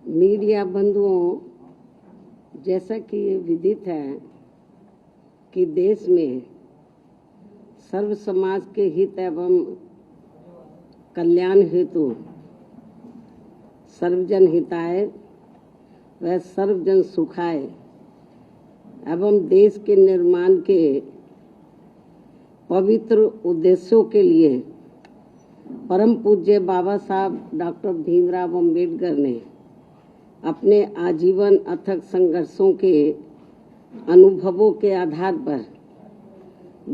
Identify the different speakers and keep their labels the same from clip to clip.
Speaker 1: Media बंधुओं, जैसा कि ये विदित है कि देश में सर्व समाज के हित एवं कल्याण हेतु सर्वजन हिताय व सर्वजन सुखाय एवं देश के निर्माण के पवित्र उद्देश्यों के लिए परम पूज्य बाबा साहब डॉक्टर भीमराव अम्बेडकर ने अपने आजीवन अथक संघर्षों के अनुभवों के आधार पर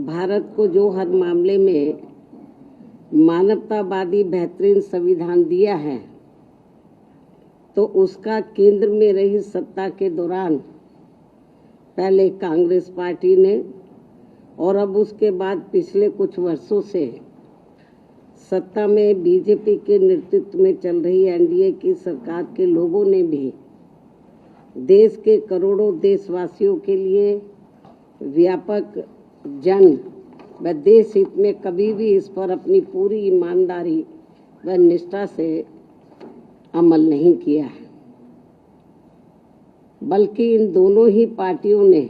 Speaker 1: भारत को जो हर मामले में मानवतावादी बेहतरीन संविधान दिया है, तो उसका केंद्र में रही सत्ता के दौरान पहले कांग्रेस पार्टी ने और अब उसके बाद पिछले कुछ वर्षों से सत्ता में बीजेपी के नेतृत्व में चल रही एनडीए की सरकार के लोगों ने भी देश के करोड़ों देशवासियों के लिए व्यापक जन व देश हित में कभी भी इस पर अपनी पूरी ईमानदारी व निष्ठा से अमल नहीं किया है, बल्कि इन दोनों ही पार्टियों ने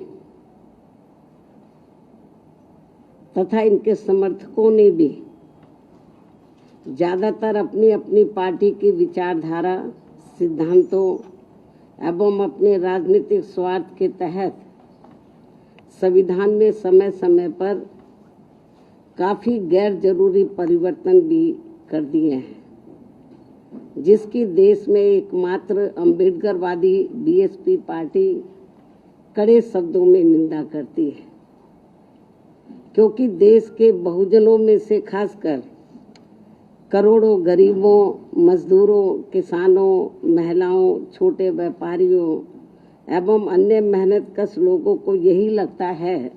Speaker 1: तथा इनके समर्थकों ने भी ज़्यादातर अपनी अपनी पार्टी की विचारधारा, सिद्धांतों एवं अपने राजनीतिक स्वार्थ के तहत संविधान में समय समय पर काफ़ी गैर जरूरी परिवर्तन भी कर दिए हैं, जिसकी देश में एकमात्र अम्बेडकरवादी बीएसपी पार्टी कड़े शब्दों में निंदा करती है, क्योंकि देश के बहुजनों में से खासकर करोड़ों गरीबों, मजदूरों, किसानों, महिलाओं, छोटे व्यापारियों एवं अन्य मेहनतकश लोगों को यही लगता है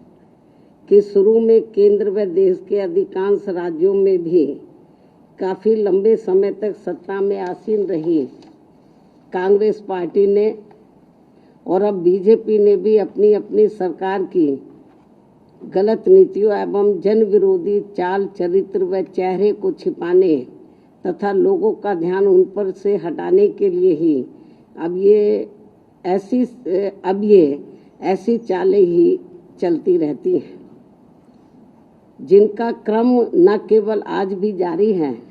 Speaker 1: कि शुरू में केंद्र व देश के अधिकांश राज्यों में भी काफ़ी लंबे समय तक सत्ता में आसीन रही कांग्रेस पार्टी ने और अब बीजेपी ने भी अपनी अपनी सरकार की गलत नीतियों एवं जन विरोधी चाल चरित्र व चेहरे को छिपाने तथा लोगों का ध्यान उन पर से हटाने के लिए ही अब ये ऐसी चालें ही चलती रहती हैं, जिनका क्रम न केवल आज भी जारी है,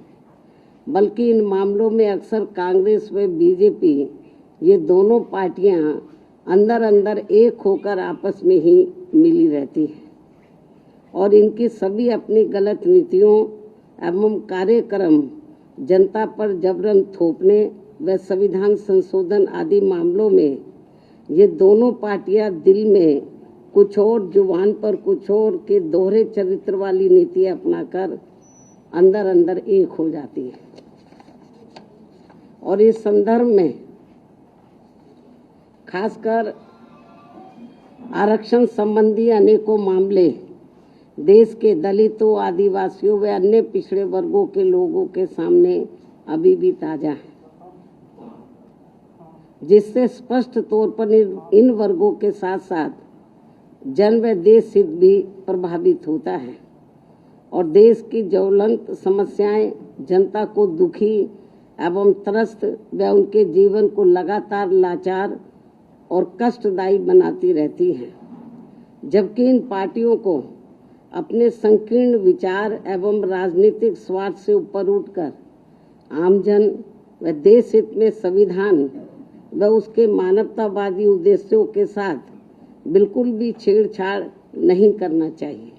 Speaker 1: बल्कि इन मामलों में अक्सर कांग्रेस व बीजेपी ये दोनों पार्टियां अंदर अंदर एक होकर आपस में ही मिली रहती हैं और इनकी सभी अपनी गलत नीतियों एवं कार्यक्रम जनता पर जबरन थोपने व संविधान संशोधन आदि मामलों में ये दोनों पार्टियां दिल में कुछ और, जुबान पर कुछ और के दोहरे चरित्र वाली नीति अपनाकर अंदर अंदर एक हो जाती है। और इस संदर्भ में खासकर आरक्षण संबंधी अनेकों मामले देश के दलितों, आदिवासियों व अन्य पिछड़े वर्गों के लोगों के सामने अभी भी ताजा है, जिससे स्पष्ट तौर पर इन वर्गों के साथ साथ जन व देश हित भी प्रभावित होता है और देश की ज्वलंत समस्याएं जनता को दुखी एवं त्रस्त व उनके जीवन को लगातार लाचार और कष्टदायी बनाती रहती हैं, जबकि इन पार्टियों को अपने संकीर्ण विचार एवं राजनीतिक स्वार्थ से ऊपर उठकर आमजन व देश हित में संविधान व उसके मानवतावादी उद्देश्यों के साथ बिल्कुल भी छेड़छाड़ नहीं करना चाहिए,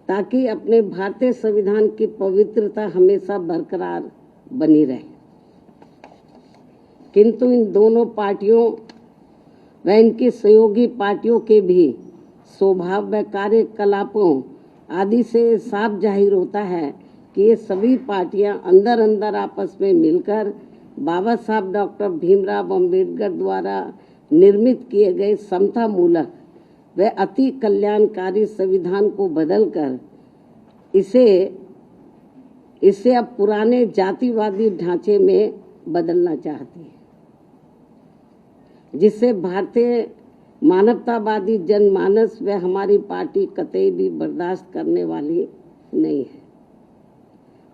Speaker 1: ताकि अपने भारतीय संविधान की पवित्रता हमेशा बरकरार बनी रहे। किंतु इन दोनों पार्टियों व इनकी सहयोगी पार्टियों के भी स्वभाव व कार्यकलापों आदि से साफ जाहिर होता है कि ये सभी पार्टियां अंदर अंदर आपस में मिलकर बाबा साहब डॉक्टर भीमराव अम्बेडकर द्वारा निर्मित किए गए समता मूलक व अति कल्याणकारी संविधान को बदलकर इसे अब पुराने जातिवादी ढांचे में बदलना चाहती है, जिससे भारतीय मानवतावादी जनमानस व हमारी पार्टी कतई भी बर्दाश्त करने वाली नहीं है।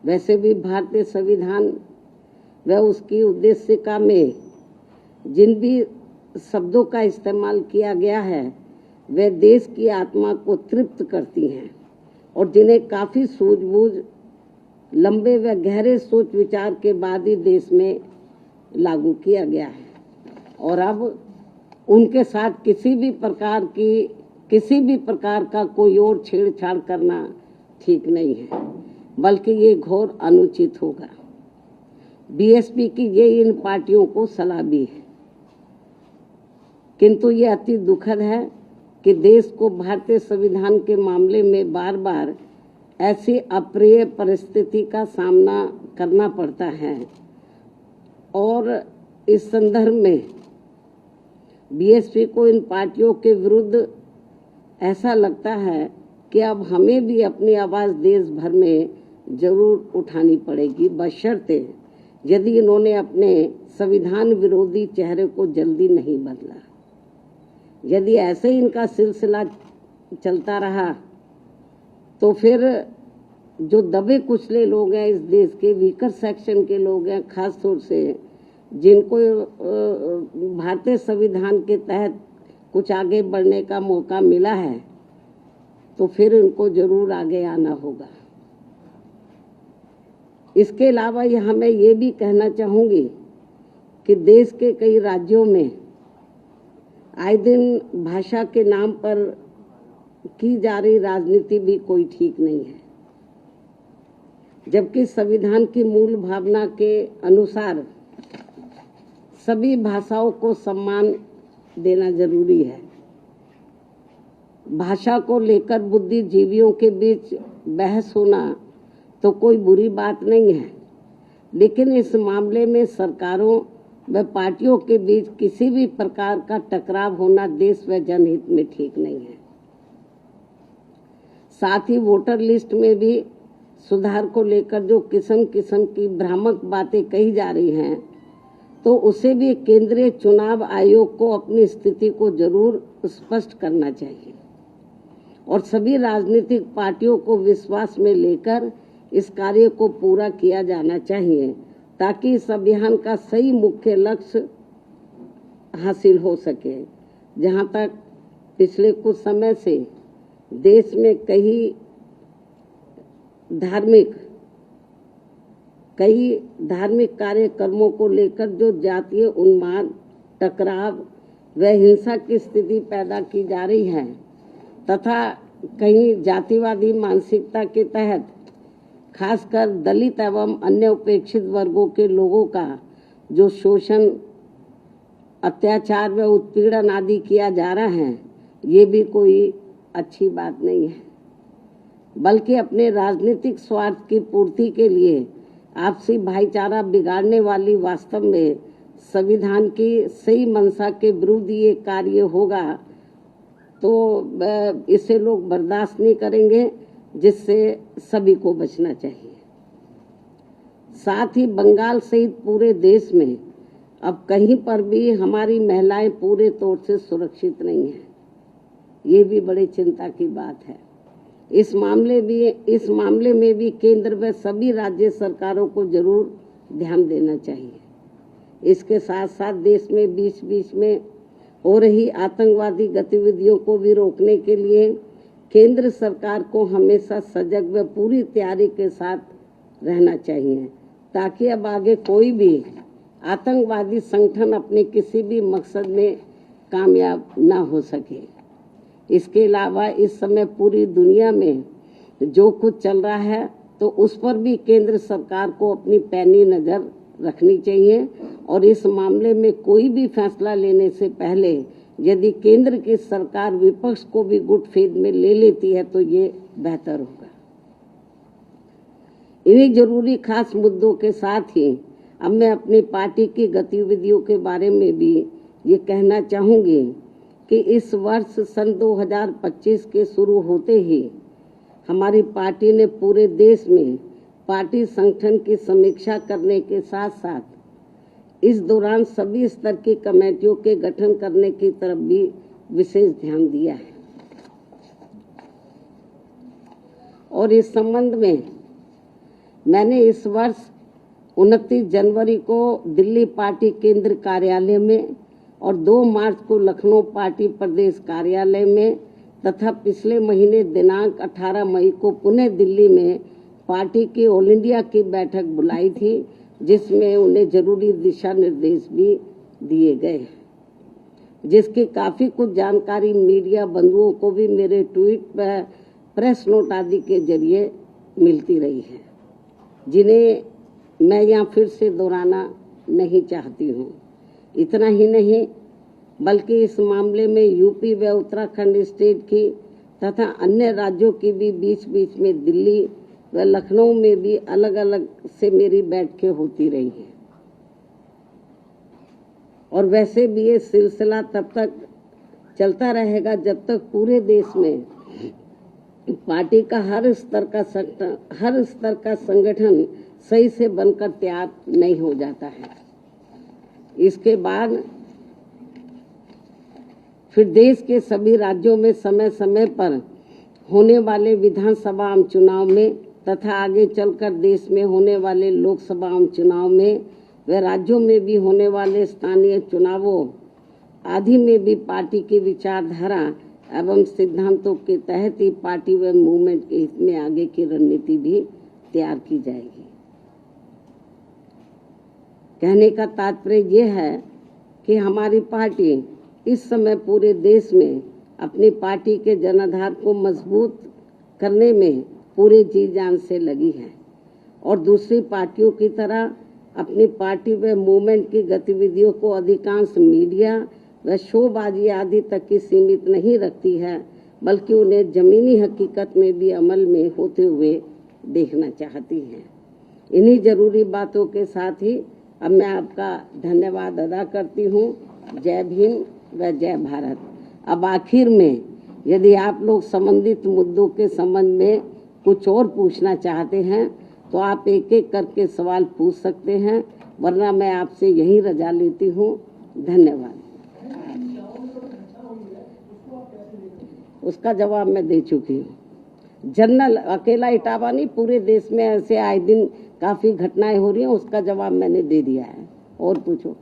Speaker 1: वैसे भी भारतीय संविधान व उसकी उद्देशिका में जिन भी शब्दों का इस्तेमाल किया गया है वे देश की आत्मा को तृप्त करती हैं और जिन्हें काफ़ी सूझबूझ, लंबे व गहरे सोच विचार के बाद ही देश में लागू किया गया है। और अब उनके साथ किसी भी प्रकार का कोई और छेड़छाड़ करना ठीक नहीं है, बल्कि ये घोर अनुचित होगा। बीएसपी की ये इन पार्टियों को सलाह भी है, किंतु ये अति दुखद है कि देश को भारतीय संविधान के मामले में बार बार ऐसी अप्रिय परिस्थिति का सामना करना पड़ता है। और इस संदर्भ में बीएसपी को इन पार्टियों के विरुद्ध ऐसा लगता है कि अब हमें भी अपनी आवाज़ देश भर में जरूर उठानी पड़ेगी, बशर्ते यदि इन्होंने अपने संविधान विरोधी चेहरे को जल्दी नहीं बदला। यदि ऐसे ही इनका सिलसिला चलता रहा तो फिर जो दबे कुचले लोग हैं, इस देश के वीकर सेक्शन के लोग हैं, खास तौर से जिनको भारतीय संविधान के तहत कुछ आगे बढ़ने का मौका मिला है, तो फिर उनको जरूर आगे आना होगा। इसके अलावा यहाँ मैं ये भी कहना चाहूँगी कि देश के कई राज्यों में आए दिन भाषा के नाम पर की जा रही राजनीति भी कोई ठीक नहीं है, जबकि संविधान की मूल भावना के अनुसार सभी भाषाओं को सम्मान देना जरूरी है। भाषा को लेकर बुद्धिजीवियों के बीच बहस होना तो कोई बुरी बात नहीं है, लेकिन इस मामले में सरकारों व पार्टियों के बीच किसी भी प्रकार का टकराव होना देश व जनहित में ठीक नहीं है। साथ ही वोटर लिस्ट में भी सुधार को लेकर जो किस्म किस्म की भ्रामक बातें कही जा रही हैं, तो उसे भी केंद्रीय चुनाव आयोग को अपनी स्थिति को जरूर स्पष्ट करना चाहिए और सभी राजनीतिक पार्टियों को विश्वास में लेकर इस कार्य को पूरा किया जाना चाहिए, ताकि इस अभियान का सही मुख्य लक्ष्य हासिल हो सके। जहां तक पिछले कुछ समय से देश में कई धार्मिक कार्यक्रमों को लेकर जो जातीय उन्माद, टकराव व हिंसा की स्थिति पैदा की जा रही है तथा कहीं जातिवादी मानसिकता के तहत खासकर दलित एवं अन्य उपेक्षित वर्गों के लोगों का जो शोषण, अत्याचार व उत्पीड़न आदि किया जा रहा है, ये भी कोई अच्छी बात नहीं है, बल्कि अपने राजनीतिक स्वार्थ की पूर्ति के लिए आपसी भाईचारा बिगाड़ने वाली वास्तव में संविधान की सही मंशा के विरुद्ध ये कार्य होगा, तो इसे लोग बर्दाश्त नहीं करेंगे, जिससे सभी को बचना चाहिए। साथ ही बंगाल सहित पूरे देश में अब कहीं पर भी हमारी महिलाएं पूरे तौर से सुरक्षित नहीं हैं, ये भी बड़ी चिंता की बात है। इस मामले में भी केंद्र व सभी राज्य सरकारों को जरूर ध्यान देना चाहिए। इसके साथ साथ देश में बीच बीच में हो रही आतंकवादी गतिविधियों को भी रोकने के लिए केंद्र सरकार को हमेशा सजग व पूरी तैयारी के साथ रहना चाहिए, ताकि अब आगे कोई भी आतंकवादी संगठन अपने किसी भी मकसद में कामयाब ना हो सके। इसके अलावा इस समय पूरी दुनिया में जो कुछ चल रहा है, तो उस पर भी केंद्र सरकार को अपनी पैनी नज़र रखनी चाहिए और इस मामले में कोई भी फैसला लेने से पहले यदि केंद्र की सरकार विपक्ष को भी गुट फेद में ले लेती है तो ये बेहतर होगा। इन्हीं जरूरी खास मुद्दों के साथ ही अब मैं अपनी पार्टी की गतिविधियों के बारे में भी ये कहना चाहूँगी कि इस वर्ष सन 2025 के शुरू होते ही हमारी पार्टी ने पूरे देश में पार्टी संगठन की समीक्षा करने के साथ साथ इस दौरान सभी स्तर की कमेटियों के गठन करने की तरफ भी विशेष ध्यान दिया है। और इस संबंध में मैंने इस वर्ष 29 जनवरी को दिल्ली पार्टी केंद्र कार्यालय में और 2 मार्च को लखनऊ पार्टी प्रदेश कार्यालय में तथा पिछले महीने दिनांक 18 मई को पुणे दिल्ली में पार्टी की ऑल इंडिया की बैठक बुलाई थी, जिसमें उन्हें जरूरी दिशा निर्देश भी दिए गए, जिसकी काफ़ी कुछ जानकारी मीडिया बंधुओं को भी मेरे ट्वीट पर प्रेस नोट आदि के जरिए मिलती रही है, जिन्हें मैं यहाँ फिर से दोहराना नहीं चाहती हूँ। इतना ही नहीं बल्कि इस मामले में यूपी व उत्तराखंड स्टेट की तथा अन्य राज्यों की भी बीच बीच में दिल्ली व लखनऊ में भी अलग अलग से मेरी बैठकें होती रही हैं। और वैसे भी ये सिलसिला तब तक चलता रहेगा जब तक पूरे देश में पार्टी का हर स्तर का संगठन सही से बनकर तैयार नहीं हो जाता है। इसके बाद फिर देश के सभी राज्यों में समय समय पर होने वाले विधानसभा आम चुनाव में तथा आगे चलकर देश में होने वाले लोकसभा आम चुनाव में व राज्यों में भी होने वाले स्थानीय चुनावों आदि में भी पार्टी की विचारधारा एवं सिद्धांतों के तहत ही पार्टी व मूवमेंट के हित में आगे की रणनीति भी तैयार की जाएगी। कहने का तात्पर्य ये है कि हमारी पार्टी इस समय पूरे देश में अपनी पार्टी के जनाधार को मजबूत करने में पूरे जी जान से लगी है और दूसरी पार्टियों की तरह अपनी पार्टी व मूवमेंट की गतिविधियों को अधिकांश मीडिया व शोबाजी आदि तक की सीमित नहीं रखती है, बल्कि उन्हें जमीनी हकीकत में भी अमल में होते हुए देखना चाहती है। इन्हीं जरूरी बातों के साथ ही अब मैं आपका धन्यवाद अदा करती हूँ। जय भीम व जय भारत। अब आखिर में यदि आप लोग संबंधित मुद्दों के संबंध में कुछ और पूछना चाहते हैं तो आप एक एक करके सवाल पूछ सकते हैं, वरना मैं आपसे यही रजा लेती हूँ। धन्यवाद। उसका जवाब मैं दे चुकी हूँ। जनरल अकेला इटावा नहीं, पूरे देश में ऐसे आए दिन काफ़ी घटनाएं हो रही हैं, उसका जवाब मैंने दे दिया है। और पूछो।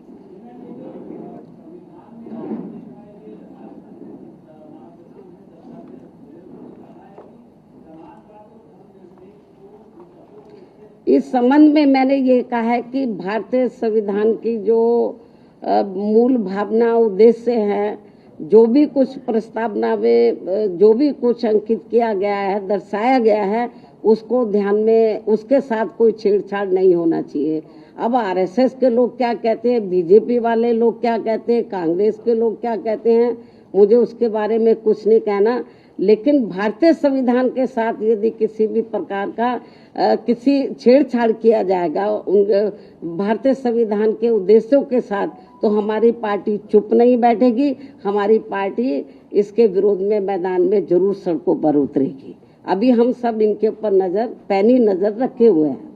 Speaker 1: इस संबंध में मैंने ये कहा है कि भारतीय संविधान की जो मूल भावना उद्देश्य है, जो भी कुछ प्रस्तावना में जो भी कुछ अंकित किया गया है, दर्शाया गया है, उसको ध्यान में, उसके साथ कोई छेड़छाड़ नहीं होना चाहिए। अब आरएसएस के लोग क्या कहते हैं, बीजेपी वाले लोग क्या कहते हैं, कांग्रेस के लोग क्या कहते हैं, मुझे उसके बारे में कुछ नहीं कहना। लेकिन भारतीय संविधान के साथ यदि किसी भी प्रकार का किसी छेड़छाड़ किया जाएगा भारतीय संविधान के उद्देश्यों के साथ, तो हमारी पार्टी चुप नहीं बैठेगी। हमारी पार्टी इसके विरोध में मैदान में जरूर सड़कों पर उतरेगी। अभी हम सब इनके ऊपर पैनी नजर रखे हुए हैं।